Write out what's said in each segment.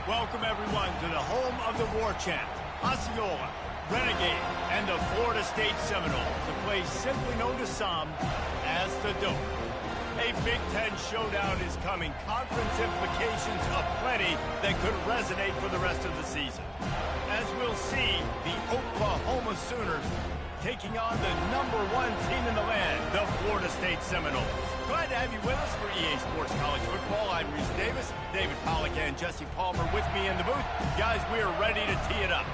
Welcome, everyone, to the home of the War Chant, Osceola, Renegade, and the Florida State Seminoles, a place simply known to some as the Dope. A Big Ten showdown is coming, conference implications aplenty that could resonate for the rest of the season. As we'll see, the Oklahoma Sooners taking on the #1 team in the land, the Florida State Seminoles. Glad to have you with us for EA Sports College Football. I'm Reese Davis, David Pollack and Jesse Palmer with me in the booth. Guys, we are ready to tee it up.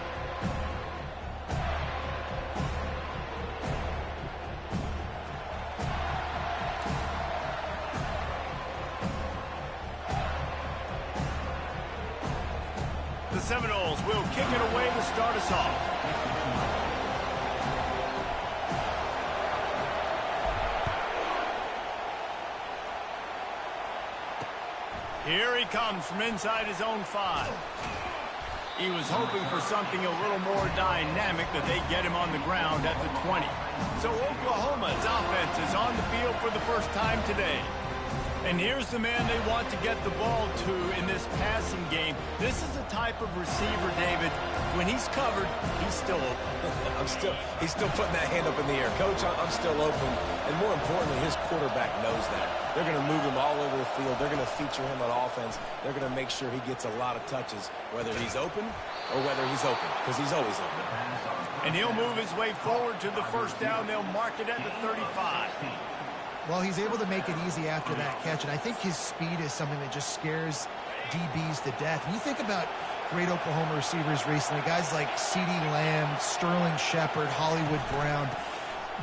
The Seminoles will kick it away to start us off. Here he comes from inside his own 5. He was hoping for something a little more dynamic, that they get him on the ground at the 20. So Oklahoma's offense is on the field for the first time today. And here's the man they want to get the ball to in this passing game. This is the type of receiver, David, when he's covered, he's still open. He's still putting that hand up in the air. Coach, I'm still open. And more importantly, his quarterback knows that. They're going to move him all over the field. They're going to feature him on offense. They're going to make sure he gets a lot of touches, whether he's open or whether he's open, because he's always open. And he'll move his way forward to the first down. They'll mark it at the 35. Well, he's able to make it easy after that catch, and I think his speed is something that just scares DBs to death. And you think about great Oklahoma receivers recently, guys like CeeDee Lamb, Sterling Shepard, Hollywood Brown.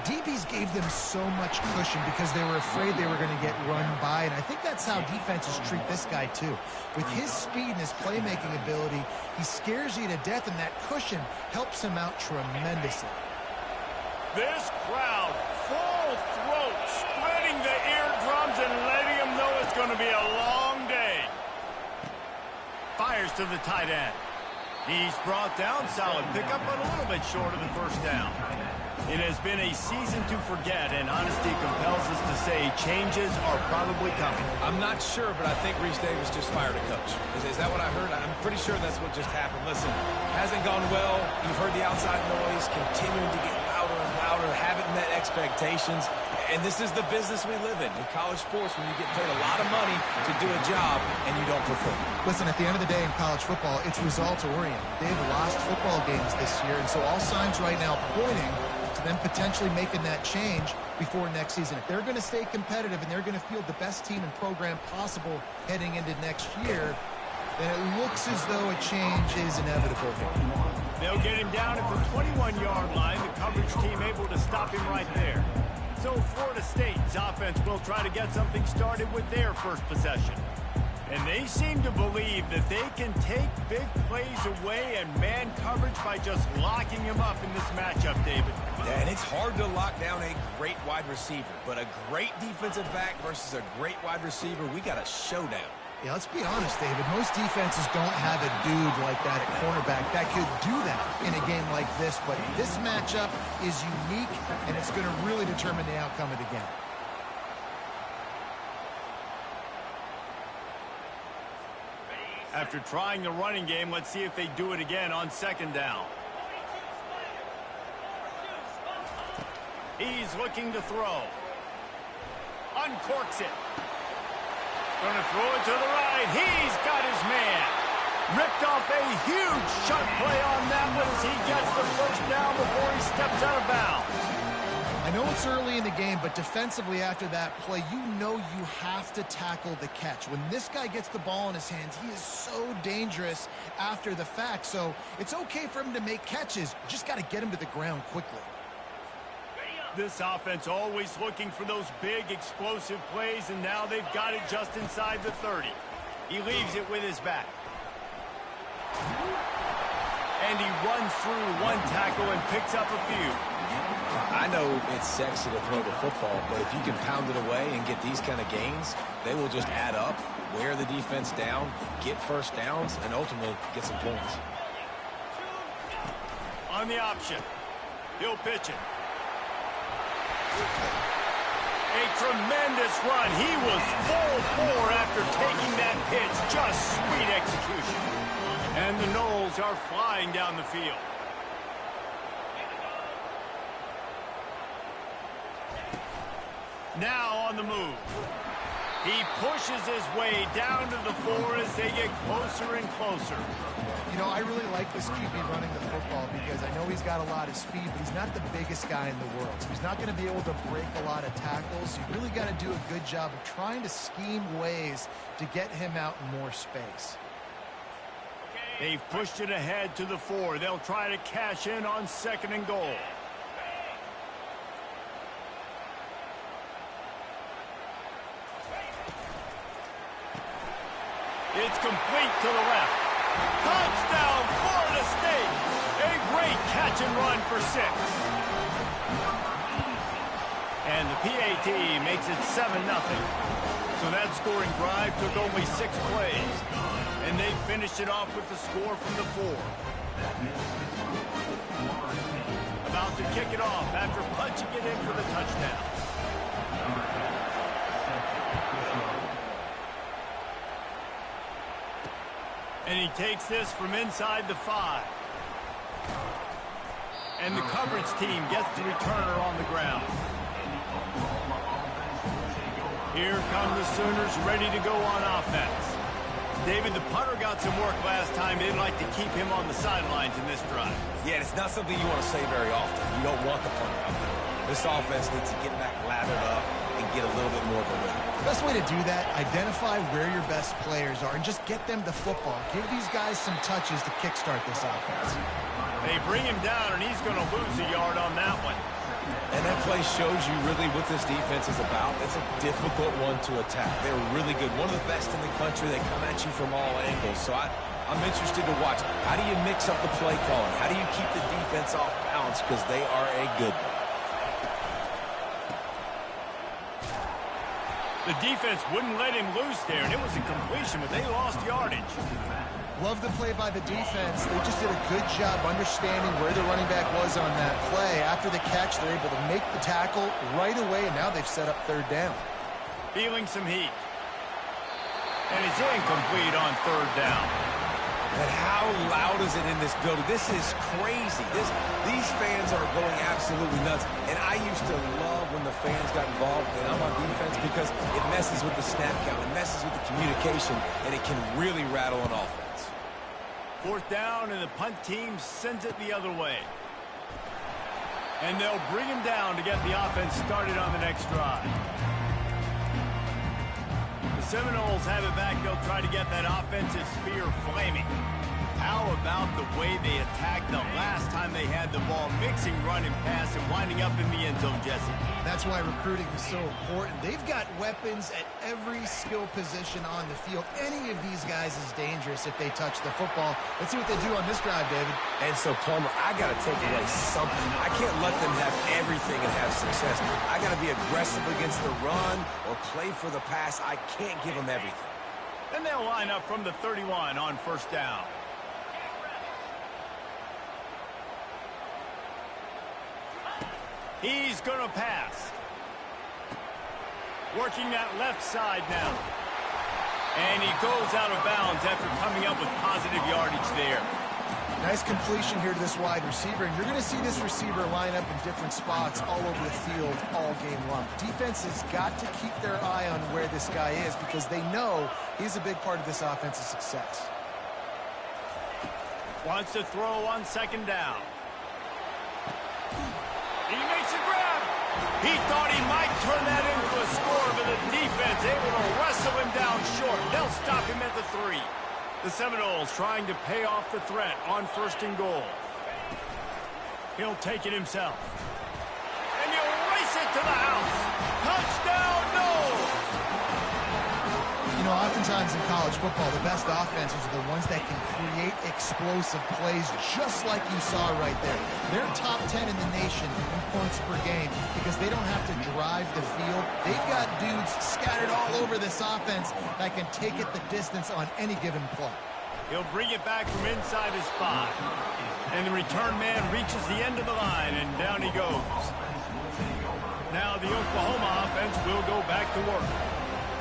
DBs gave them so much cushion because they were afraid they were going to get run by, and I think that's how defenses treat this guy too. With his speed and his playmaking ability, he scares you to death, and that cushion helps him out tremendously. This crowd, full throat, spreading the eardrums and letting them know it's going to be a long day. Fires to the tight end. He's brought down, solid pickup, but a little bit short of the first down. It has been a season to forget, and honesty compels us to say changes are probably coming. I'm not sure, but I think Reese Davis just fired a coach. Is that what I heard? I'm pretty sure that's what just happened. Listen, hasn't gone well. You've heard the outside noise continuing to get louder and louder, haven't met expectations. And this is the business we live in college sports, when you get paid a lot of money to do a job and you don't perform. Listen, at the end of the day in college football, it's results-oriented. They've lost football games this year, and so all signs right now pointing to them potentially making that change before next season. If they're going to stay competitive and they're going to field the best team and program possible heading into next year, then it looks as though a change is inevitable. They'll get him down at the 21-yard line. The coverage team able to stop him right there. So Florida State's offense will try to get something started with their first possession. And they seem to believe that they can take big plays away and man coverage by just locking him up in this matchup, David. Yeah, and it's hard to lock down a great wide receiver, but a great defensive back versus a great wide receiver, we got a showdown. Yeah, let's be honest, David. Most defenses don't have a dude like that at cornerback that could do that in a game like this, but this matchup is unique, and it's going to really determine the outcome of the game. After trying the running game, let's see if they do it again on second down. He's looking to throw. Uncorks it. Going to throw it to the right. He's got his man. Ripped off a huge shot play on that one as he gets the first down before he steps out of bounds. I know it's early in the game, but defensively after that play, you know you have to tackle the catch. When this guy gets the ball in his hands, he is so dangerous after the fact. So it's okay for him to make catches. You just got to get him to the ground quickly. This offense always looking for those big explosive plays, and now they've got it just inside the 30. He leaves it with his back. And he runs through one tackle and picks up a few. I know it's sexy to throw the football, but if you can pound it away and get these kind of gains, they will just add up, wear the defense down, get first downs, and ultimately get some points. On the option, he'll pitch it. A tremendous run. He was full bore after taking that pitch. Just sweet execution. And the Noles are flying down the field. Now on the move. He pushes his way down to the 4 as they get closer and closer. You know, I really like this QB running the football because I know he's got a lot of speed, but he's not the biggest guy in the world. So he's not going to be able to break a lot of tackles. You really got to do a good job of trying to scheme ways to get him out in more space. They've pushed it ahead to the 4. They'll try to cash in on 2nd and goal. It's complete to the left. Touchdown, Florida State. A great catch and run for 6. And the PAT makes it 7-0. So that scoring drive took only 6 plays. And they finished it off with the score from the 4. About to kick it off after punching it in for the touchdown. And he takes this from inside the 5. And the coverage team gets the returner on the ground. Here come the Sooners ready to go on offense. David, the punter got some work last time. They'd like to keep him on the sidelines in this drive. Yeah, it's not something you want to say very often. You don't want the punter out there. This offense needs to get back lathered up and get a little bit more of a win. The best way to do that, identify where your best players are and just get them the football. Give these guys some touches to kickstart this offense. They bring him down, and he's going to lose a yard on that one. And that play shows you really what this defense is about. It's a difficult one to attack. They're really good. One of the best in the country. They come at you from all angles. So I'm interested to watch. How do you mix up the play calling? How do you keep the defense off balance? Because they are a good one. The defense wouldn't let him loose there, and it was a completion, but they lost yardage. Love the play by the defense. They just did a good job understanding where the running back was on that play. After the catch, they're able to make the tackle right away, and now they've set up 3rd down. Feeling some heat. And it's incomplete on 3rd down. But how loud is it in this building? This is crazy. These fans are going absolutely nuts. And I used to love when the fans got involved and I'm on defense because it messes with the snap count. It messes with the communication, and it can really rattle an offense. 4th down, and the punt team sends it the other way. And they'll bring him down to get the offense started on the next drive. The Seminoles have it back. They'll try to get that offensive spear flaming. How about the way they attacked the last time they had the ball, mixing run and pass and winding up in the end zone, Jesse? That's why recruiting is so important. They've got weapons at every skill position on the field. Any of these guys is dangerous if they touch the football. Let's see what they do on this drive, David. And so, Plummer, I got to take away something. I can't let them have everything and have success. I got to be aggressive against the run or play for the pass. I can't give them everything. And they'll line up from the 31 on 1st down. He's going to pass. Working that left side now. And he goes out of bounds after coming up with positive yardage there. Nice completion here to this wide receiver. And you're going to see this receiver line up in different spots all over the field all game long. Defense has got to keep their eye on where this guy is because they know he's a big part of this offense's success. Wants to throw on 2nd down. He makes a grab. He thought he might turn that into a score, but the defense able to wrestle him down short. They'll stop him at the 3. The Seminoles trying to pay off the threat on 1st and goal. He'll take it himself. And he'll race it to the house. Touchdown, Noles! You know, oftentimes in college football, the best offenses are the ones that can create explosive plays just like you saw right there. They're top 10 in the nation in points per game because they don't have to drive the field. They've got dudes scattered all over this offense that can take it the distance on any given play. He'll bring it back from inside his 5. And the return man reaches the end of the line, and down he goes. Now the Oklahoma offense will go back to work.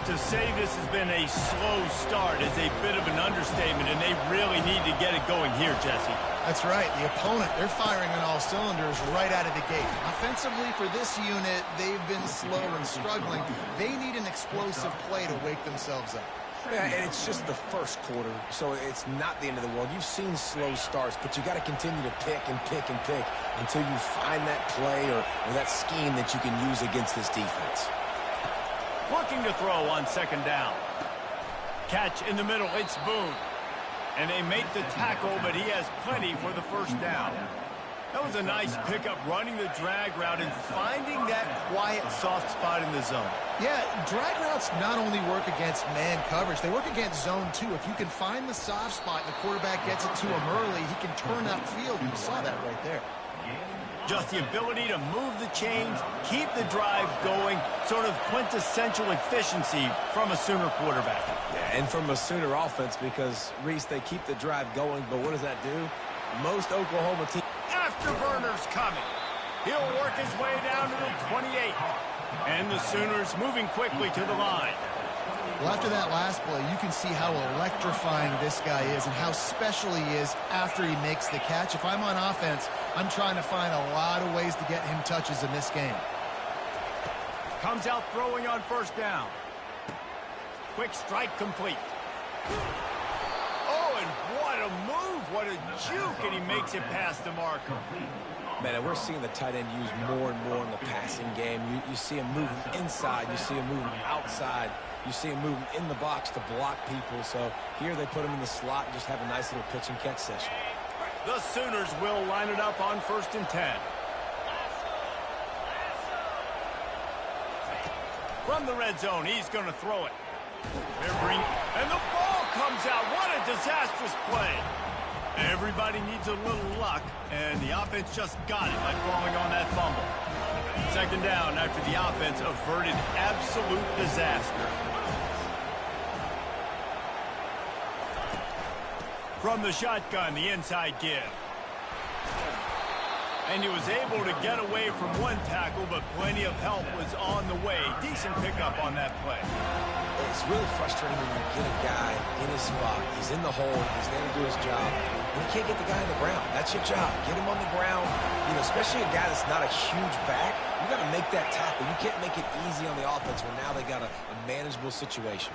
To To say this has been a slow start is a bit of an understatement, and they really need to get it going here, Jesse. That's right. The opponent, they're firing on all cylinders right out of the gate. Offensively, for this unit, they've been slow and struggling. They need an explosive play to wake themselves up. Yeah, and it's just the first quarter, so it's not the end of the world. You've seen slow starts, but you got to continue to pick and pick and pick until you find that play or that scheme that you can use against this defense. Looking to throw on second down. Catch in the middle, it's Boone. And they make the tackle, but he has plenty for the first down. That was a nice pickup, running the drag route and finding that quiet, soft spot in the zone. Yeah, drag routes not only work against man coverage, they work against zone too. If you can find the soft spot and the quarterback gets it to him early, he can turn upfield. You saw that right there. Just the ability to move the chains, keep the drive going, sort of quintessential efficiency from a Sooner quarterback. Yeah, and from a Sooner offense, because, Reese, they keep the drive going, but what does that do? Most Oklahoma teams... Afterburner's coming. He'll work his way down to the 28. And the Sooners moving quickly to the line. Well, after that last play, you can see how electrifying this guy is and how special he is after he makes the catch. If I'm on offense, I'm trying to find a lot of ways to get him touches in this game. Comes out throwing on first down. Quick strike complete. Oh, and what a move, what a juke, and he makes it past the marker. Man, and we're seeing the tight end used more and more in the passing game. You see him moving inside. You see him moving outside. You see him moving in the box to block people. So here they put him in the slot and just have a nice little pitch and catch session. The Sooners will line it up on 1st and 10. From the red zone, he's going to throw it. And the ball comes out. What a disastrous play. Everybody needs a little luck, and the offense just got it by falling on that fumble. Second down after the offense averted absolute disaster. From the shotgun, the inside give. And he was able to get away from one tackle, but plenty of help was on the way. Decent pickup on that play. It's really frustrating when you get a guy in his spot. He's in the hole. He's there to do his job. And you can't get the guy on the ground. That's your job. Get him on the ground. You know, especially a guy that's not a huge back. You got to make that tackle. You can't make it easy on the offense when now they got a manageable situation.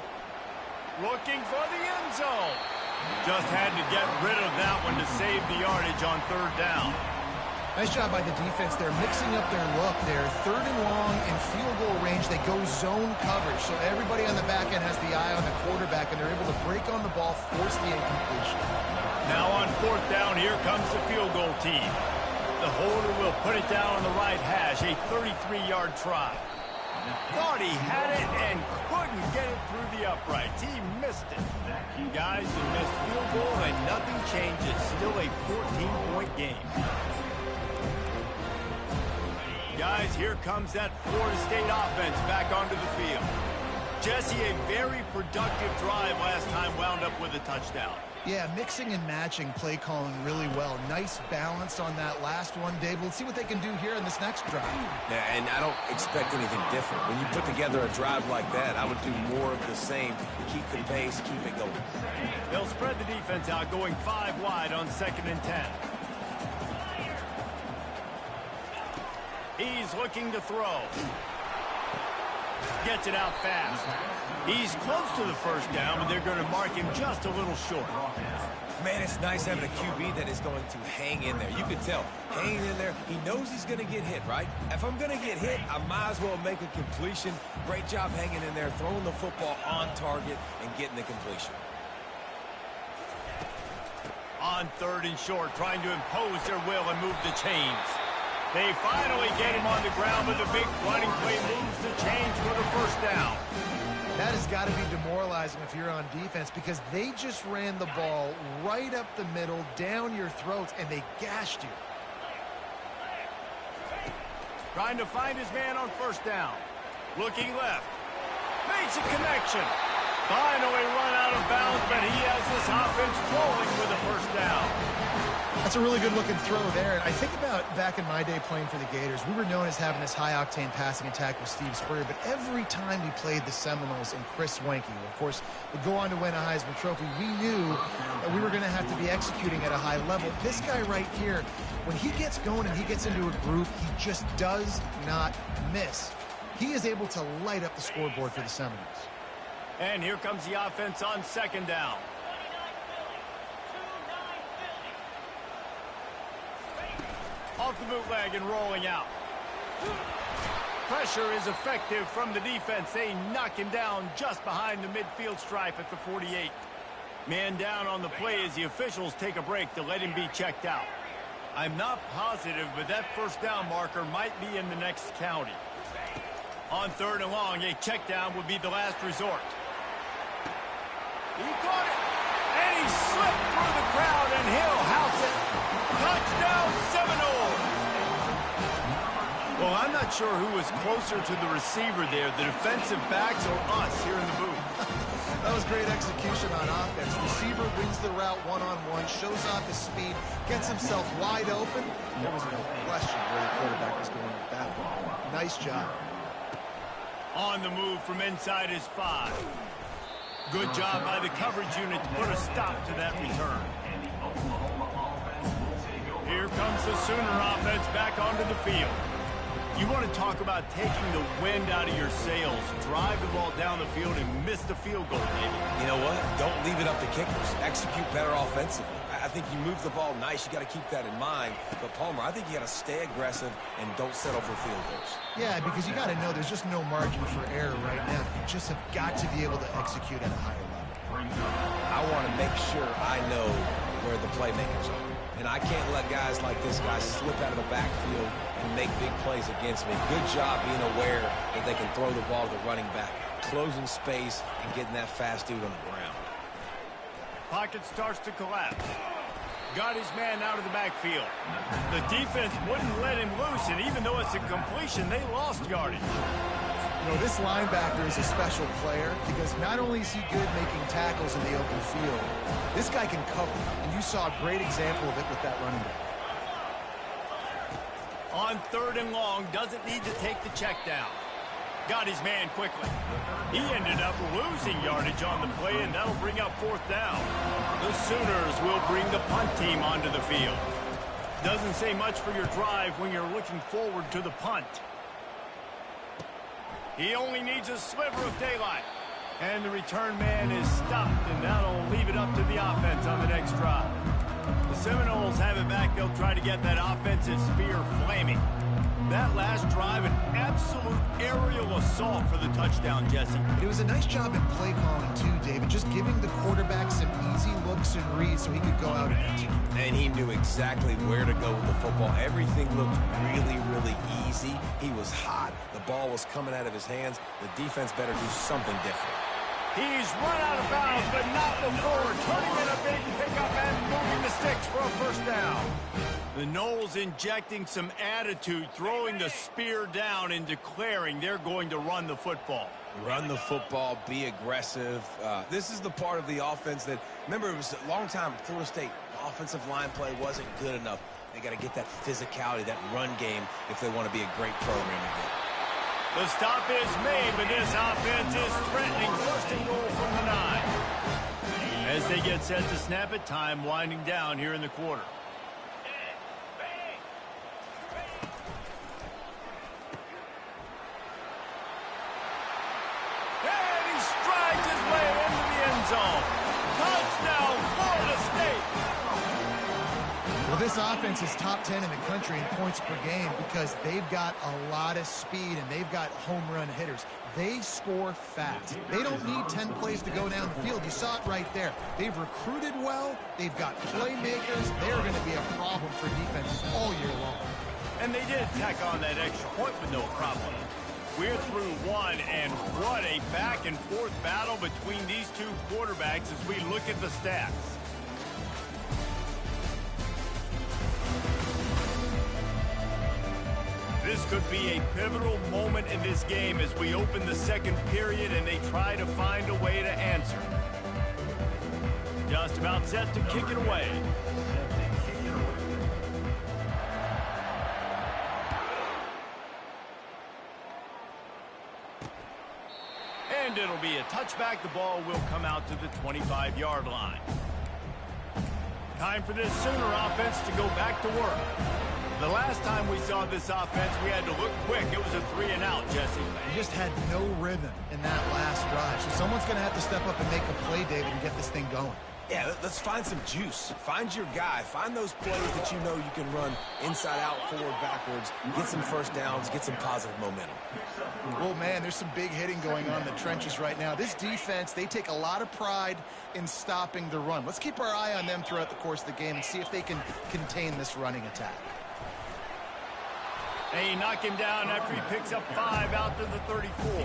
Looking for the end zone. Just had to get rid of that one to save the yardage on third down. Nice job by the defense. They're mixing up their look. They're third and long in field goal range. They go zone coverage. So everybody on the back end has the eye on the quarterback, and they're able to break on the ball, force the incompletion. Now on fourth down, here comes the field goal team. The holder will put it down on the right hash, a 33-yard try. Thought he had it and couldn't get it through the uprights. He missed it. Guys, he missed field goal and nothing changes. Still a 14-point game. Guys, here comes that Florida State offense back onto the field. Jesse, a very productive drive last time, wound up with a touchdown. Yeah, mixing and matching play calling really well. Nice balance on that last one, Dave. Let's see what they can do here in this next drive. Yeah, and I don't expect anything different. When you put together a drive like that, I would do more of the same. Keep the pace, keep it going. They'll spread the defense out, going 5 wide on 2nd and 10. He's looking to throw. Gets it out fast. He's close to the first down, but they're going to mark him just a little short. Man, it's nice having a QB that is going to hang in there. You can tell, hanging in there, he knows he's going to get hit, right? If I'm going to get hit, I might as well make a completion. Great job hanging in there, throwing the football on target and getting the completion. On 3rd and short, trying to impose their will and move the chains. They finally get him on the ground, but the big running play moves the chains for the first down. That has got to be demoralizing if you're on defense, because they just ran the ball right up the middle, down your throats, and they gashed you. Trying to find his man on first down. Looking left. Makes a connection. Finally run out of bounds, but he has this offense rolling with a first down. That's a really good-looking throw there. And I think about back in my day playing for the Gators, we were known as having this high-octane passing attack with Steve Spurrier, but every time we played the Seminoles and Chris Wenke, of course, would go on to win a Heisman Trophy, we knew that we were going to have to be executing at a high level. This guy right here, when he gets going and he gets into a groove, he just does not miss. He is able to light up the scoreboard for the Seminoles. And here comes the offense on second down. Off the bootleg and rolling out. Pressure is effective from the defense. They knock him down just behind the midfield stripe at the 48. Man down on the play as the officials take a break to let him be checked out. I'm not positive, but that first down marker might be in the next county. On third and long, a check down would be the last resort. He caught it, and he slipped through the crowd, and he'll house it. Touchdown, Seminoles! Well, I'm not sure who was closer to the receiver there, the defensive backs or us here in the booth. That was great execution on offense. Receiver wins the route one-on-one, shows off his speed, gets himself wide open. There was no question where the quarterback was going with that one. Nice job. On the move from inside his 5. Good job by the coverage unit to put a stop to that return. Here comes the Sooner offense back onto the field. You want to talk about taking the wind out of your sails. Drive the ball down the field and miss the field goal, David. You know what? Don't leave it up to kickers. Execute better offensively. I think you move the ball nice. You got to keep that in mind. But, Palmer, I think you got to stay aggressive and don't settle for field goals. Yeah, because you got to know there's just no margin for error right now. You just have got to be able to execute at a higher level. I want to make sure I know where the playmakers are. And I can't let guys like this guy slip out of the backfield and make big plays against me. Good job being aware that they can throw the ball to the running back, closing space and getting that fast dude on the ground. Pocket starts to collapse. Got his man out of the backfield. The defense wouldn't let him loose, and even though it's a completion, they lost yardage. You know, this linebacker is a special player because not only is he good making tackles in the open field, this guy can cover, and you saw a great example of it with that running back. On third and long, doesn't need to take the check down. Got his man quickly. He ended up losing yardage on the play, and that'll bring up fourth down. The Sooners will bring the punt team onto the field. Doesn't say much for your drive when you're looking forward to the punt. He only needs a sliver of daylight. And the return man is stopped, and that'll leave it up to the offense on the next drive. The Seminoles have it back. They'll try to get that offensive spear flaming. That last drive, an absolute aerial assault for the touchdown, Jesse. It was a nice job in play calling, too, David. Just giving the quarterback some easy looks and reads so he could go out and execute. And he knew exactly where to go with the football. Everything looked really, really easy. He was hot. The ball was coming out of his hands. The defense better do something different. He's run out of bounds, but not before turning in a big pickup and moving the sticks for a first down. The Noles injecting some attitude, throwing the spear down and declaring they're going to run the football. Run the football, be aggressive. This is the part of the offense that, remember, it was a long time, Florida State offensive line play wasn't good enough. They got to get that physicality, that run game, if they want to be a great program again. The stop is made, but this offense is threatening first and goal from the 9. As they get set to snap it, time winding down here in the quarter. And he strides his way into the end zone. Touchdown, Florida State! Well, this offense is top 10 in the country in points per game because they've got a lot of speed and they've got home run hitters. They score fast. They don't need 10 plays to go down the field. You saw it right there. They've recruited well. They've got playmakers. They're going to be a problem for defenses all year long. And they did tack on that extra point with no problem. We're through one, and what a back-and-forth battle between these two quarterbacks as we look at the stats. This could be a pivotal moment in this game as we open the second period and they try to find a way to answer. Just about set to kick it away. And it'll be a touchback. The ball will come out to the 25-yard line. Time for this Sooner offense to go back to work. The last time we saw this offense, we had to look quick. It was a 3-and-out, Jesse. You just had no rhythm in that last drive. So someone's going to have to step up and make a play, David, and get this thing going. Yeah, let's find some juice. Find your guy. Find those plays that you know you can run inside out, forward, backwards. Get some first downs. Get some positive momentum. Oh, man, there's some big hitting going on in the trenches right now. This defense, they take a lot of pride in stopping the run. Let's keep our eye on them throughout the course of the game and see if they can contain this running attack. They knock him down after he picks up 5 out to the 34.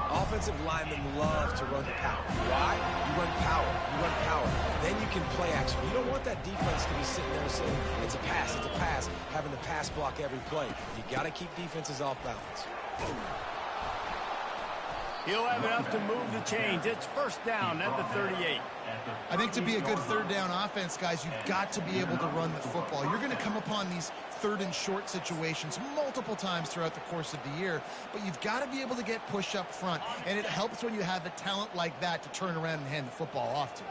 Offensive linemen love to run the power. Why? You run power. You run power. Then you can play action. You don't want that defense to be sitting there saying, it's a pass, having to pass block every play. You got to keep defenses off balance. He'll have enough to move the chains. It's first down at the 38. I think to be a good third down offense, guys, you've got to be able to run the football. You're going to come upon these third and short situations multiple times throughout the course of the year, but you've got to be able to get push up front, and it helps when you have a talent like that to turn around and hand the football off to.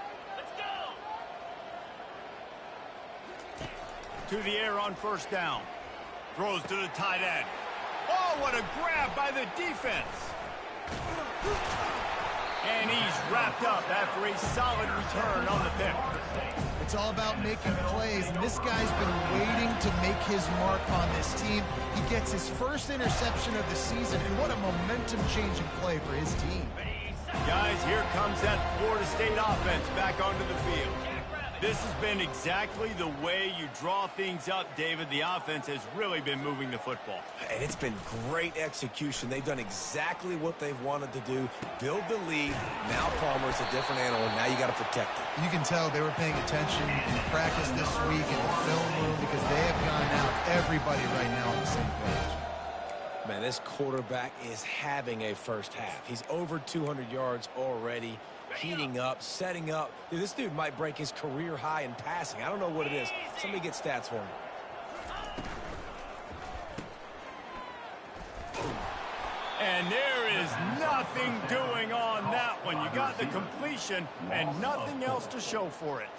To the air on first down. Throws to the tight end. Oh, what a grab by the defense. And he's wrapped up after a solid return on the pick. It's all about making plays, and this guy's been waiting to make his mark on this team. He gets his first interception of the season, and what a momentum-changing play for his team. Guys, here comes that Florida State offense back onto the field. This has been exactly the way you draw things up, David. The offense has really been moving the football. And it's been great execution. They've done exactly what they've wanted to do. Build the lead. Now Palmer's a different animal. Now you got to protect it. You can tell they were paying attention in practice this week in the film room because they have gone out, everybody right now on the same page. Man, this quarterback is having a first half. He's over 200 yards already. Heating up, setting up. Dude, this dude might break his career high in passing. I don't know what it is. Somebody get stats for him. And there is nothing doing on that one. You got the completion and nothing else to show for it.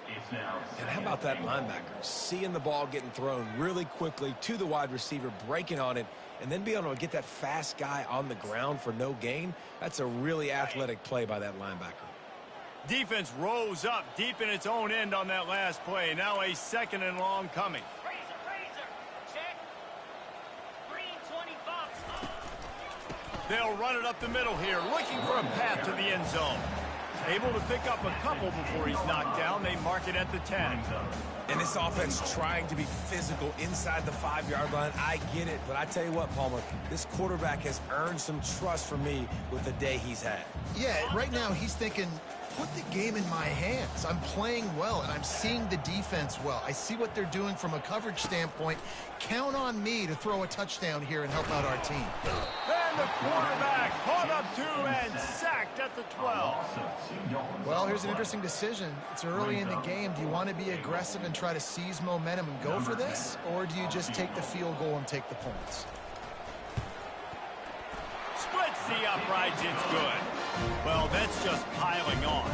And how about that linebacker? Seeing the ball getting thrown really quickly to the wide receiver, breaking on it, and then being able to get that fast guy on the ground for no gain. That's a really athletic play by that linebacker. Defense rose up deep in its own end on that last play. Now a second and long coming. Check. Green 25. They'll run it up the middle here, looking for a path to the end zone. Able to pick up a couple before he's knocked down. They mark it at the 10. And this offense trying to be physical inside the 5-yard line. I get it, but I tell you what, Palmer, this quarterback has earned some trust from me with the day he's had. Yeah, right now he's thinking, put the game in my hands. I'm playing well, and I'm seeing the defense well. I see what they're doing from a coverage standpoint. Count on me to throw a touchdown here and help out our team. And the quarterback caught up to and sacked at the 12. Well, here's an interesting decision. It's early in the game. Do you want to be aggressive and try to seize momentum and go for this? Or do you just take the field goal and take the points? Splits the uprights, it's good. Well, that's just piling on.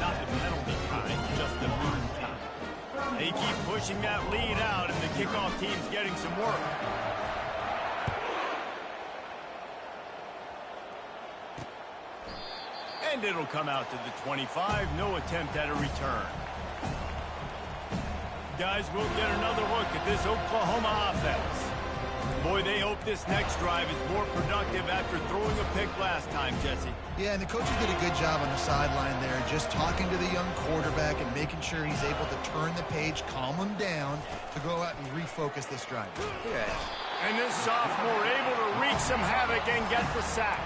Not the penalty kind, just the move kind. They keep pushing that lead out, and the kickoff team's getting some work. And it'll come out to the 25. No attempt at a return. Guys, we'll get another look at this Oklahoma offense. Boy, they hope this next drive is more productive after throwing a pick last time, Jesse. Yeah, and the coaches did a good job on the sideline there, just talking to the young quarterback and making sure he's able to turn the page, calm him down, to go out and refocus this drive. Yeah. And this sophomore able to wreak some havoc and get the sack.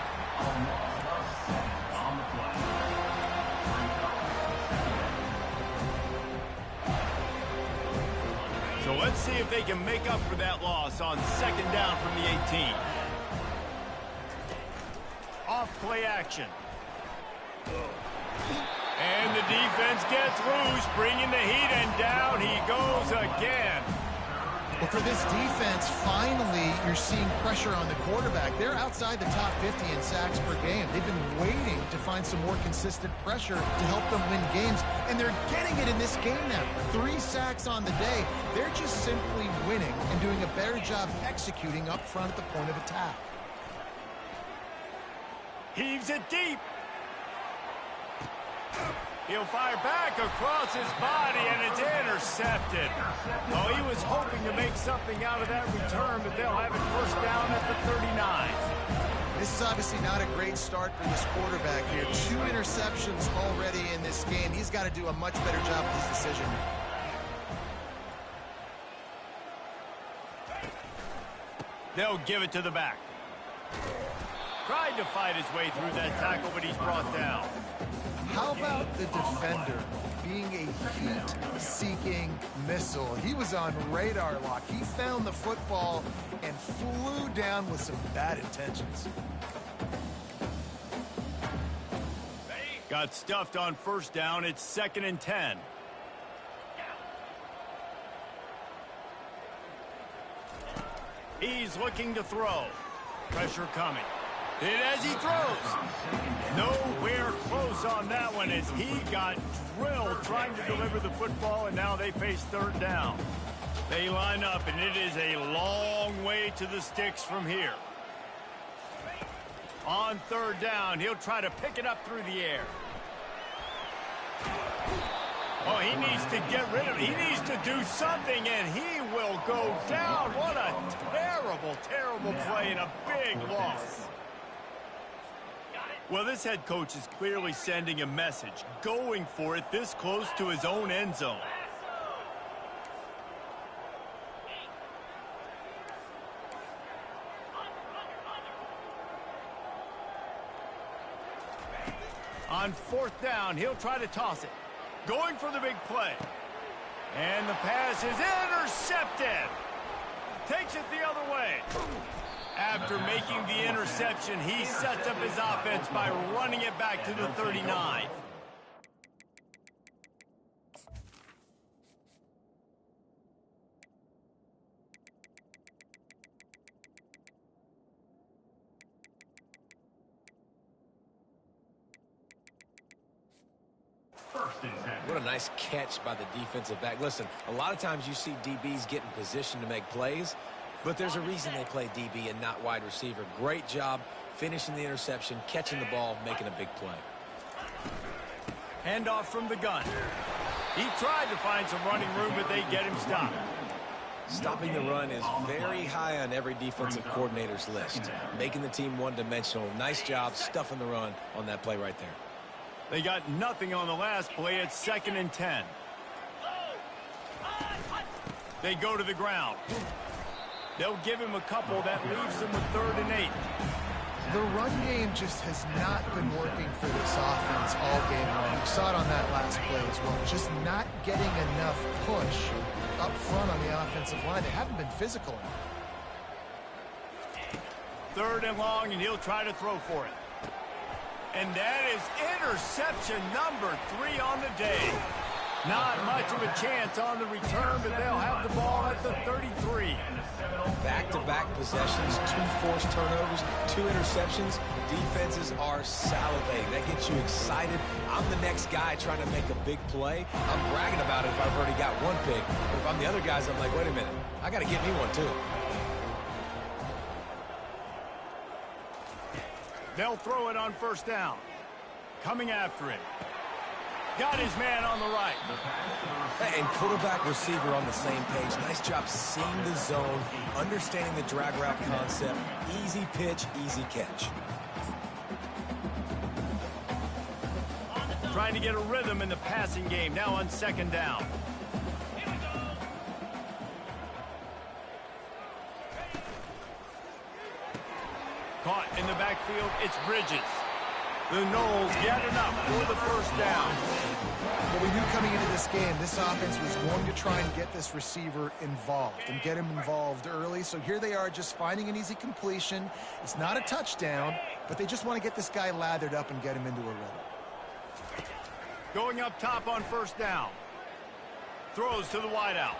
So let's Let's see if they can make up for that loss on second down from the 18. Off play action. And the defense gets loose, bringing the heat, and down he goes again. Well, for this defense, finally, you're seeing pressure on the quarterback. They're outside the top 50 in sacks per game. They've been waiting to find some more consistent pressure to help them win games, and they're getting it in this game now. 3 sacks on the day. They're just simply winning and doing a better job executing up front at the point of attack. Heaves it deep. He'll fire back across his body, and it's intercepted. Oh, he was hoping to make something out of that return, but they'll have it first down at the 39. This is obviously not a great start for this quarterback here. 2 interceptions already in this game. He's got to do a much better job with his decision. They'll give it to the back. Tried to fight his way through that tackle, but he's brought down. How about the defender being a heat-seeking missile? He was on radar lock. He found the football and flew down with some bad intentions. Got stuffed on first down. It's 2nd and 10. He's looking to throw. Pressure coming. Hit as he throws. Nowhere close on that one as he got drilled trying to deliver the football, and now they face third down. They line up, and it is a long way to the sticks from here. On third down, he'll try to pick it up through the air. Oh, he needs to get rid of it. He needs to do something, and he will go down. What a terrible, terrible play and a big loss. Well, this head coach is clearly sending a message, going for it this close to his own end zone. On fourth down, he'll try to toss it. Going for the big play. And the pass is intercepted. Takes it the other way. After making the interception, he sets up his offense by running it back to the 39. What a nice catch by the defensive back. Listen, a lot of times you see DBs get in position to make plays, but there's a reason they play DB and not wide receiver. Great job finishing the interception, catching the ball, making a big play. Handoff from the gun. He tried to find some running room, but they get him stopped. Stopping the run is very high on every defensive coordinator's list. Making the team one-dimensional. Nice job stuffing the run on that play right there. They got nothing on the last play. It's 2nd and 10. They go to the ground. They'll give him a couple. That leaves them with 3rd and 8. The run game just has not been working for this offense all game long. You saw it on that last play as well. Just not getting enough push up front on the offensive line. They haven't been physical enough. 3rd and long, and he'll try to throw for it. And that is interception number 3 on the day. Not much of a chance on the return, but they'll have the ball at the 33. Back-to-back possessions, 2 forced turnovers, 2 interceptions. Defenses are salivating. That gets you excited. I'm the next guy trying to make a big play. I'm bragging about it if I've already got 1 pick. But if I'm the other guys, I'm like, wait a minute. I got to get me 1 too. They'll throw it on first down. Coming after it. Got his man on the right. And quarterback, receiver on the same page. Nice job seeing the zone, understanding the drag route concept. Easy pitch, easy catch. Trying to get a rhythm in the passing game. Now on 2nd down. Caught in the backfield, it's Bridges. The Noles get enough for the first down. Well, we knew coming into this this game, this offense was going to try and get this receiver involved and get him involved early. So here they are just finding an easy completion. It's not a touchdown, but they just want to get this guy lathered up and get him into a rhythm. Going up top on first down. Throws to the wideout.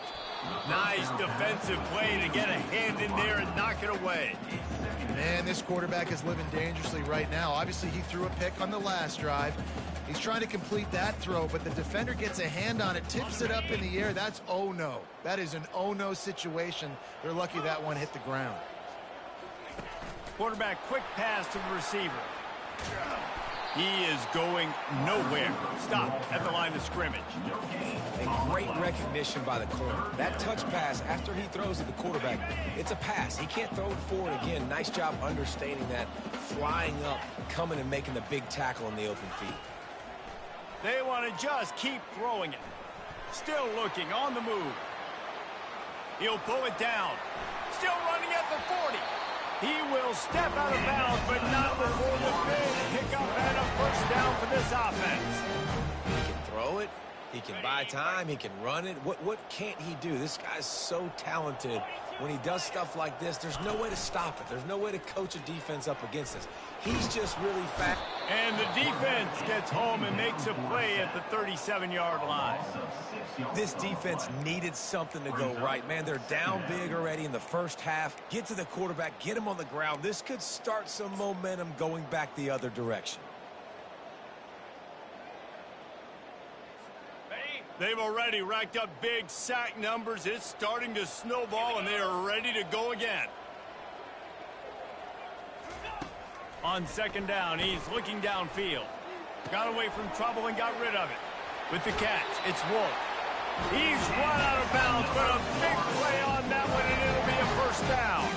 Nice defensive play to get a hand in there and knock it away. Man, this quarterback is living dangerously right now. Obviously, he threw a pick on the last drive. He's trying to complete that throw, but the defender gets a hand on it, tips it up in the air. That's oh-no. That is an oh-no situation. They're lucky that one hit the ground. Quarterback quick pass to the receiver. He is going nowhere. Stop at the line of scrimmage. A great recognition by the corner. That touch pass after he throws at the quarterback, it's a pass. He can't throw it forward again. Nice job understanding that, flying up, coming and making the big tackle in the open field. They want to just keep throwing it. Still looking on the move. He'll pull it down. Still running at the 40. He will step out of bounds, but not before the big pickup and a first down for this offense. He can throw it. He can buy time. He can run it. What can't he do? This guy's so talented. When he does stuff like this, there's no way to stop it. There's no way to coach a defense up against this. He's just really fast. And the defense gets home and makes a play at the 37-yard line. This defense needed something to go right. Man, they're down big already in the first half. Get to the quarterback, get him on the ground. This could start some momentum going back the other direction. They've already racked up big sack numbers. It's starting to snowball, and they are ready to go again. On second down, he's looking downfield. Got away from trouble and got rid of it. With the catch, it's Wolf. He's run out of bounds, but a big play on that one, and it'll be a first down.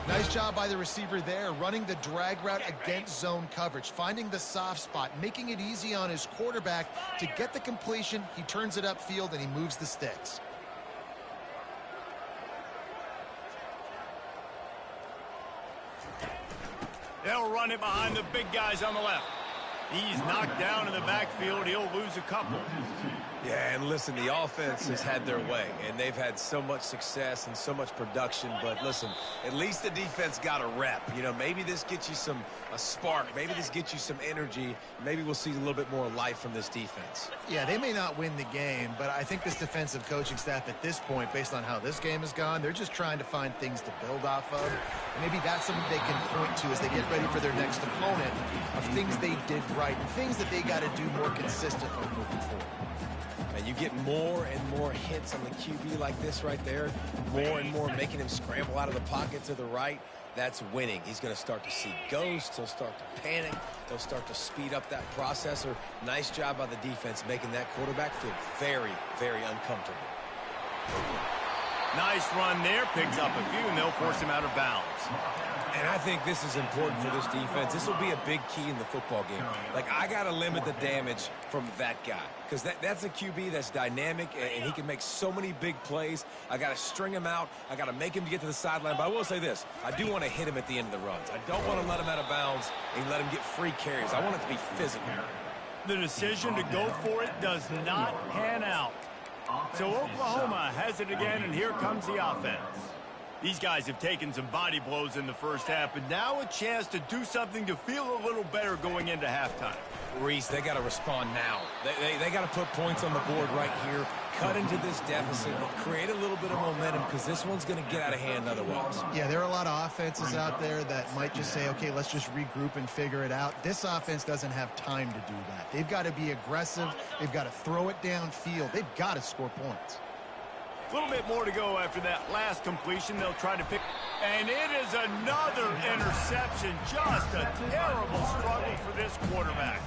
Nice job by the receiver there, running the drag route against zone coverage, finding the soft spot, making it easy on his quarterback to get the completion. He turns it upfield, and he moves the sticks. They'll run it behind the big guys on the left. He's knocked down in the backfield. He'll lose a couple. Yeah, and listen, the offense has had their way, and they've had so much success and so much production. But listen, at least the defense got a rep. You know, maybe this gets you a spark. Maybe this gets you some energy. Maybe we'll see a little bit more life from this defense. Yeah, they may not win the game, but I think this defensive coaching staff at this point, based on how this game has gone, they're just trying to find things to build off of. And maybe that's something they can point to as they get ready for their next opponent, of things they did right, and things that they got to do more consistently moving forward. And you get more and more hits on the QB like this right there, more and more making him scramble out of the pocket to the right. That's winning. He's going to start to see ghosts. He'll start to panic. They'll start to speed up that processor. Nice job by the defense making that quarterback feel very, very uncomfortable. Nice run there. Picks up a few, and they'll force him out of bounds. And I think this is important for this defense. This will be a big key in the football game. Like, I got to limit the damage from that guy, because that's a QB that's dynamic, and he can make so many big plays. I got to string him out. I got to make him get to the sideline. But I will say this. I do want to hit him at the end of the runs. I don't want to let him out of bounds and let him get free carries. I want it to be physical. The decision to go for it does not pan out. So Oklahoma has it again, and here comes the offense. These guys have taken some body blows in the first half, but now a chance to do something to feel a little better going into halftime. Reese, they got to respond now. They got to put points on the board right here, cut into this deficit, create a little bit of momentum, because this one's going to get out of hand otherwise. Yeah, there are a lot of offenses out there that might just say, okay, let's just regroup and figure it out. This offense doesn't have time to do that. They've got to be aggressive. They've got to throw it downfield. They've got to score points. A little bit more to go after that last completion. They'll try to pick. And it is another interception. Just a terrible struggle for this quarterback.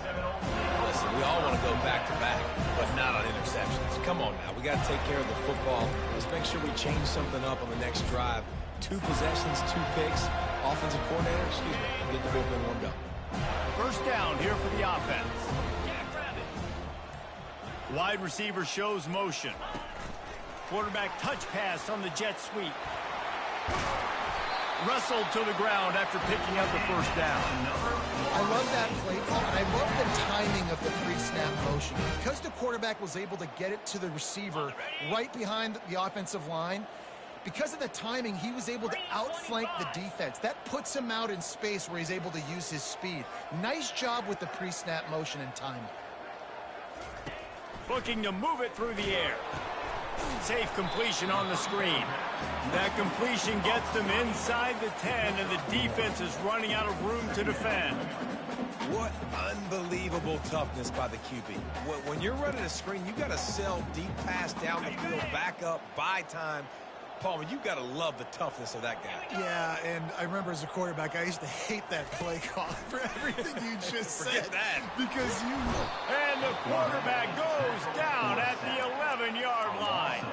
Listen, we all want to go back-to-back, but not on interceptions. Come on now. We got to take care of the football. Let's make sure we change something up on the next drive. 2 possessions, 2 picks. Offensive coordinator, get the bullpen warmed up. First down here for the offense. Wide receiver shows motion. Quarterback touch pass on the jet sweep. wrestled to the ground after picking up the first down. I love that play call, and I love the timing of the pre-snap motion. Because the quarterback was able to get it to the receiver right behind the offensive line, because of the timing, he was able to outflank the defense. That puts him out in space where he's able to use his speed. Nice job with the pre-snap motion and timing. Looking to move it through the air. Safe completion on the screen. That completion gets them inside the 10, and the defense is running out of room to defend. What unbelievable toughness by the QB. When you're running a screen, you got to sell deep pass down the field, back up, buy time. Palmer, you got to love the toughness of that guy. Yeah, and I remember as a quarterback, I used to hate that play call for everything you just said. that. Because you know. And the quarterback goes down at the 11-yard line.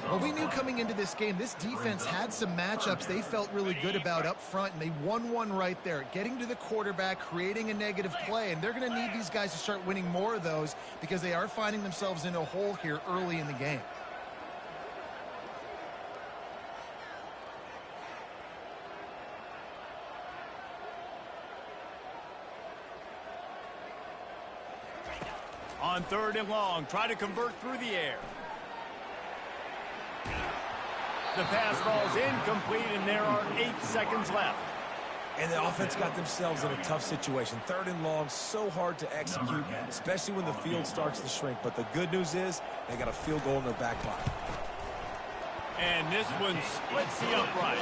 Well, we knew coming into this game, this defense had some matchups they felt really good about up front, and they won one right there. Getting to the quarterback, creating a negative play, and they're going to need these guys to start winning more of those because they are finding themselves in a hole here early in the game. On 3rd and long, try to convert through the air. The pass falls incomplete, and there are 8 seconds left. And the offense got themselves in a tough situation. 3rd and long, so hard to execute, especially when the field starts to shrink. But the good news is they got a field goal in their back pocket. And this one splits the uprights.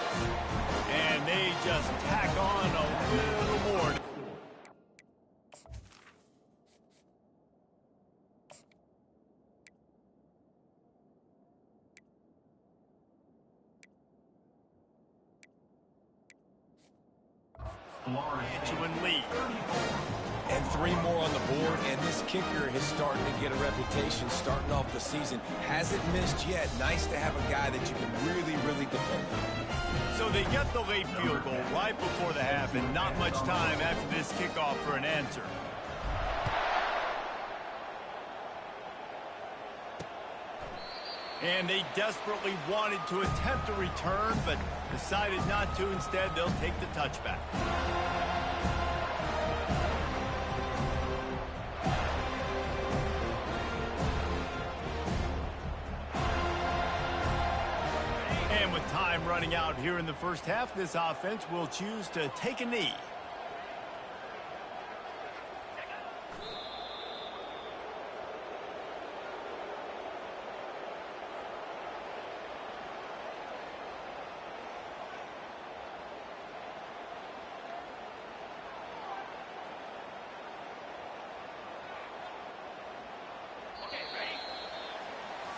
And they just tack on a little more. Edgewin lead. And 3 more on the board, and this kicker is starting to get a reputation starting off the season. Hasn't missed yet. Nice to have a guy that you can really, really depend on. So they get the late field goal right before the half, and not much time after this kickoff for an answer. And they desperately wanted to attempt a return, but decided not to. Instead, they'll take the touchback. And with time running out here in the first half, this offense will choose to take a knee.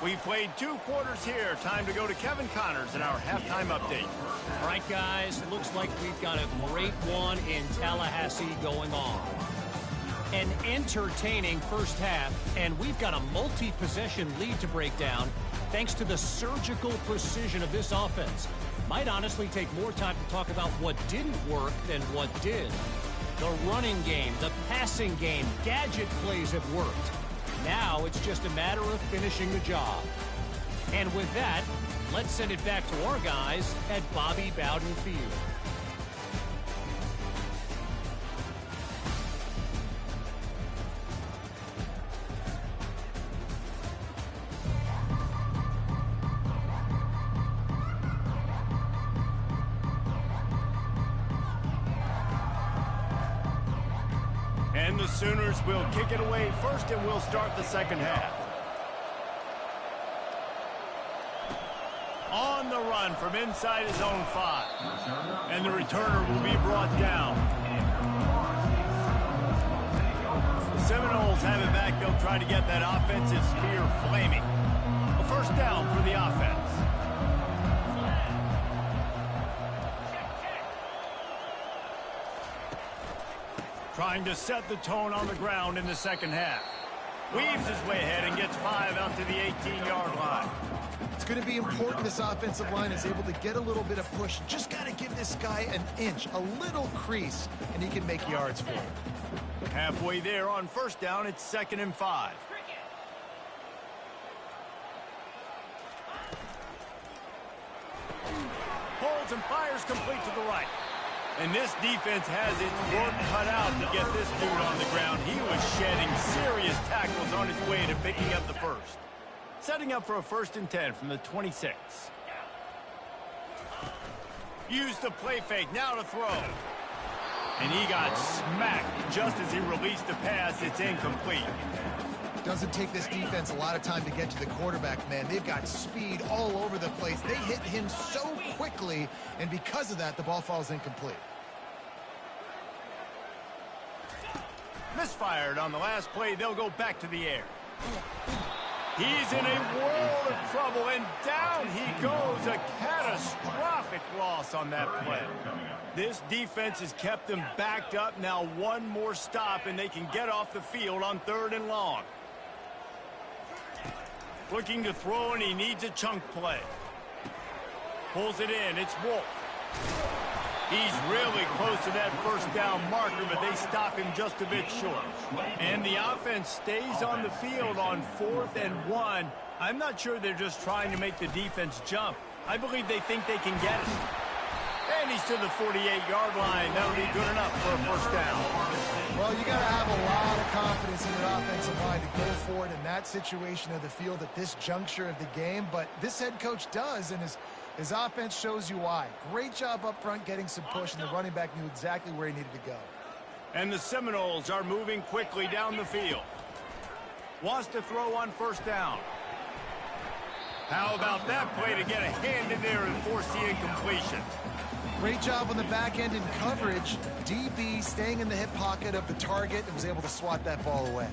We've played 2 quarters here. Time to go to Kevin Connors in our halftime update. All right, guys, looks like we've got a great one in Tallahassee going on. An entertaining first half, and we've got a multi-possession lead to break down thanks to the surgical precision of this offense. Might honestly take more time to talk about what didn't work than what did. The running game, the passing game, gadget plays have worked. Now it's just a matter of finishing the job. And with that, let's send it back to our guys at Bobby Bowden Field. And the Sooners will kick it away first, and we'll start the second half. On the run from inside his own 5. And the returner will be brought down. The Seminoles have it back. They'll try to get that offensive spear flaming. A first down for the offense. Trying to set the tone on the ground in the second half. Weaves his way ahead and gets 5 out to the 18-yard line. It's going to be important this offensive line is able to get a little bit of push. Just got to give this guy an inch, a little crease, and he can make yards for it. Halfway there on first down, it's 2nd and 5. Pulls and fires complete to the right. And this defense has its work cut out to get this dude on the ground. He was shedding serious tackles on his way to picking up the first. Setting up for a 1st and 10 from the 26. Use the play fake, now to throw. And he got smacked just as he released the pass. It's incomplete. Doesn't take this defense a lot of time to get to the quarterback, man. They've got speed all over the place. They hit him so quickly, and because of that, the ball falls incomplete. Misfired on the last play. They'll go back to the air. He's in a world of trouble, and down he goes. A catastrophic loss on that play. This defense has them them backed up. Now one more stop, and they can get off the field on 3rd and long. Looking to throw, and he needs a chunk play. Pulls it in. It's Wolf. He's really close to that 1st down marker, but they stop him just a bit short. And the offense stays on the field on 4th and 1. I'm not sure they're just trying to make the defense jump. I believe they think they can get it. And he's to the 48-yard line. That'll be good enough for a 1st down. Well, you got to have a lot of confidence in your offensive line to go for it in that situation of the field at this juncture of the game. But this head coach does, and his offense shows you why. Great job up front getting some push, and the running back knew exactly where he needed to go. And the Seminoles are moving quickly down the field. Wants to throw on 1st down. How about that play to get a hand in there and force the incompletion? Great job on the back end in coverage. DB staying in the hip pocket of the target and was able to swat that ball away.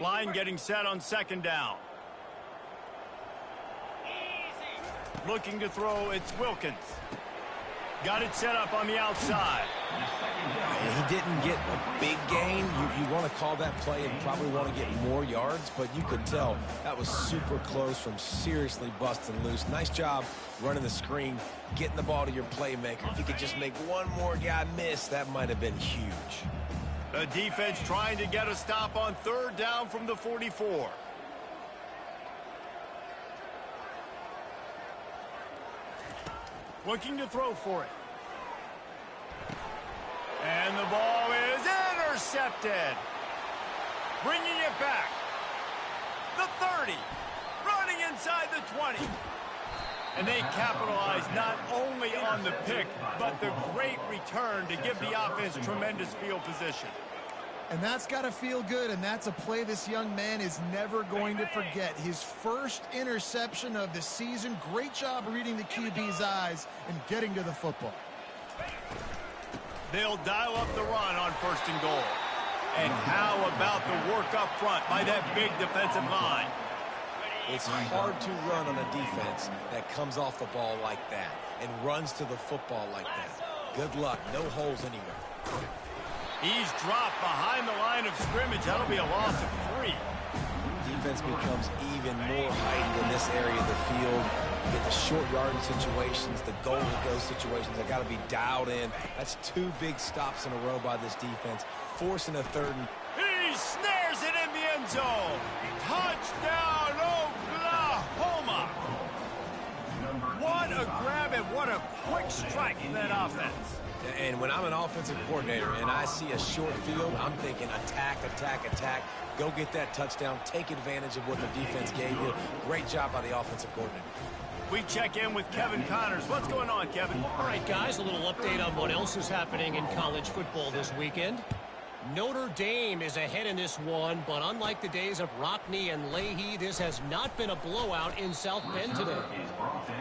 Line getting set on 2nd down. Looking to throw, it's Wilkins. Got it set up on the outside. He didn't get a big gain. You want to call that play and probably want to get more yards, but you could tell that was super close from seriously busting loose. Nice job running the screen, getting the ball to your playmaker. If you could just make one more guy miss, that might have been huge. The defense trying to get a stop on 3rd down from the 44. Looking to throw for it. And the ball is intercepted. Bringing it back. The 30. Running inside the 20. And they capitalize not only on the pick, but the great return to give the offense tremendous field position. And that's got to feel good, and that's a play this young man is never going to forget. His first interception of the season. Great job reading the QB's eyes and getting to the football. They'll dial up the run on 1st and goal. And how about the work up front by that big defensive line? It's hard to run on a defense that comes off the ball like that and runs to the football like that. Good luck. No holes anywhere. He's dropped behind the line of scrimmage. That'll be a loss of 3. Defense becomes even more heightened in this area of the field. You get the short yardage situations, the goal to go situations. They got to be dialed in. That's 2 big stops in a row by this defense, forcing a 3rd and... He snares it in the end zone. Touchdown, Oklahoma. What a grab and what a quick strike in that offense. And when I'm an offensive coordinator and I see a short field, I'm thinking attack, attack, attack. Go get that touchdown. Take advantage of what the defense gave you. Great job by the offensive coordinator. We check in with Kevin Connors. What's going on, Kevin? All right, guys, a little update on what else is happening in college football this weekend. Notre Dame is ahead in this one, but unlike the days of Rockne and Leahy, this has not been a blowout in South Bend today.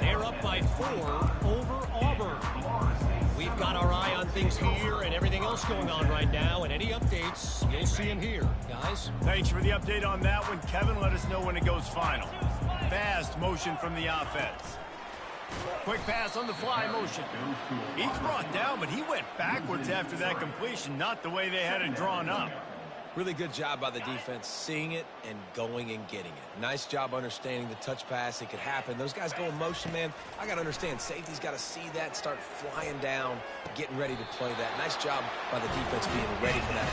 They're up by 4 over Auburn. We've got our eye on things here and everything else going on right now, and any updates, you'll see them here, guys. Thanks for the update on that one, Kevin. Let us know when it goes final. Fast motion from the offense. Quick pass on the fly motion. He's brought down, but he went backwards after that completion, not the way they had it drawn up. Really good job by the defense seeing it and going and getting it. Nice job understanding the touch pass. It could happen. Those guys go in motion, man. I got to understand. Safety's got to see that, start flying down, getting ready to play that. Nice job by the defense being ready for that.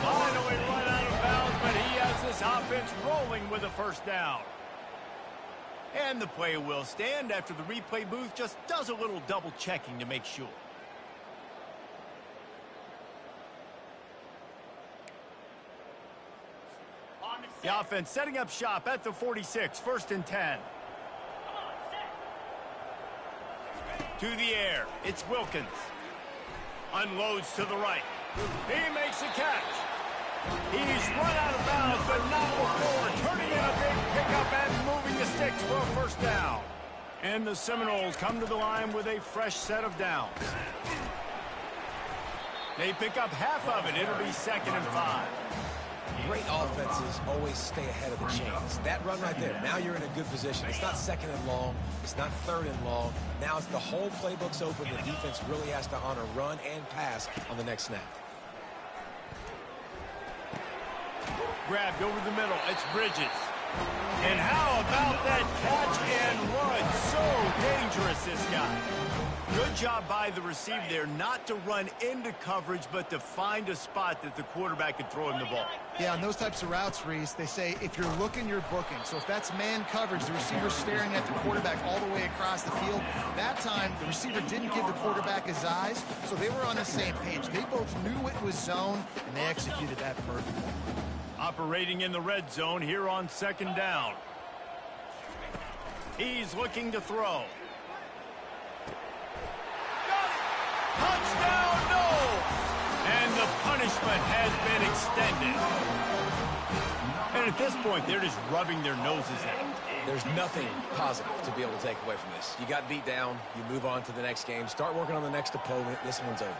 Finally run out of bounds, but he has this offense rolling with a first down. And the play will stand after the replay booth just does a little double checking to make sure. The offense setting up shop at the 46, 1st and 10. To the air, it's Wilkins. Unloads to the right. He makes a catch. He's run out of bounds, but not before turning in a big pickup and moving the sticks for a first down. And the Seminoles come to the line with a fresh set of downs. They pick up half of it. It'll be 2nd and 5. Great offenses always stay ahead of the chains. That run right there, now you're in a good position. It's not 2nd and long. It's not 3rd and long. Now it's the whole playbook's open. The defense really has to honor run and pass on the next snap. Grabbed over the middle. It's Bridges. And how about that catch and run? So dangerous, this guy. Good job by the receiver there not to run into coverage, but to find a spot that the quarterback could throw him the ball. Yeah, on those types of routes, Reese, they say if you're looking, you're booking. So if that's man coverage, the receiver's staring at the quarterback all the way across the field. That time, the receiver didn't give the quarterback his eyes, so they were on the same page. They both knew it was zone, and they executed that perfectly. Operating in the red zone here on 2nd down. He's looking to throw. Touchdown, no! And the punishment has been extended. And at this point, they're just rubbing their noses in it. There's nothing positive to be able to take away from this. You got beat down, you move on to the next game, start working on the next opponent. This one's over.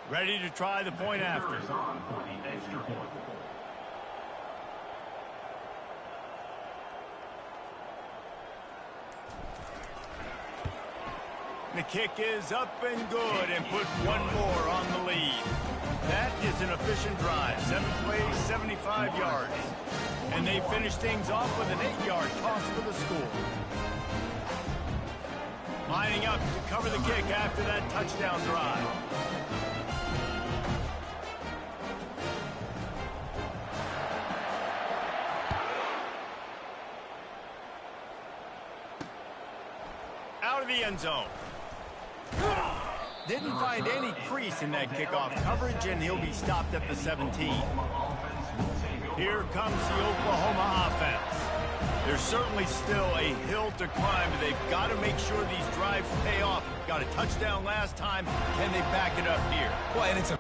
Ready to try the point after. The kick is up and good and put one more on the lead. That is an efficient drive. 7 plays, 75 yards. And they finish things off with an 8-yard toss for the score. Lining up to cover the kick after that touchdown drive. Out of the end zone. Didn't find any crease in that kickoff coverage, and he'll be stopped at the 17. Here comes the Oklahoma offense. There's certainly still a hill to climb, but they've got to make sure these drives pay off. Got a touchdown last time. Can they back it up here? Well, and it's a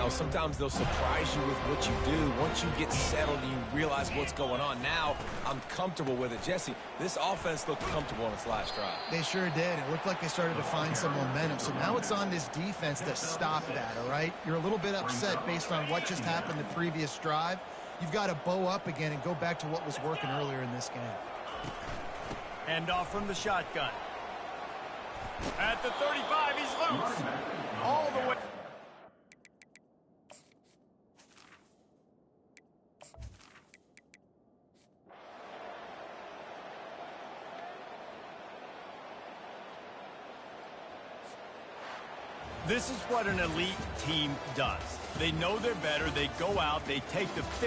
know, sometimes they'll surprise you with what you do. Once you get settled and you realize what's going on, now I'm comfortable with it. Jesse, this offense looked comfortable on its last drive. They sure did. It looked like they started to find some momentum. So now it's on this defense to stop that, all right? You're a little bit upset based on what just happened the previous drive. You've got to bow up again and go back to what was working earlier in this game. Hand off from the shotgun. At the 35, he's loose. All the way. This is what an elite team does. They know they're better. They go out. They take the big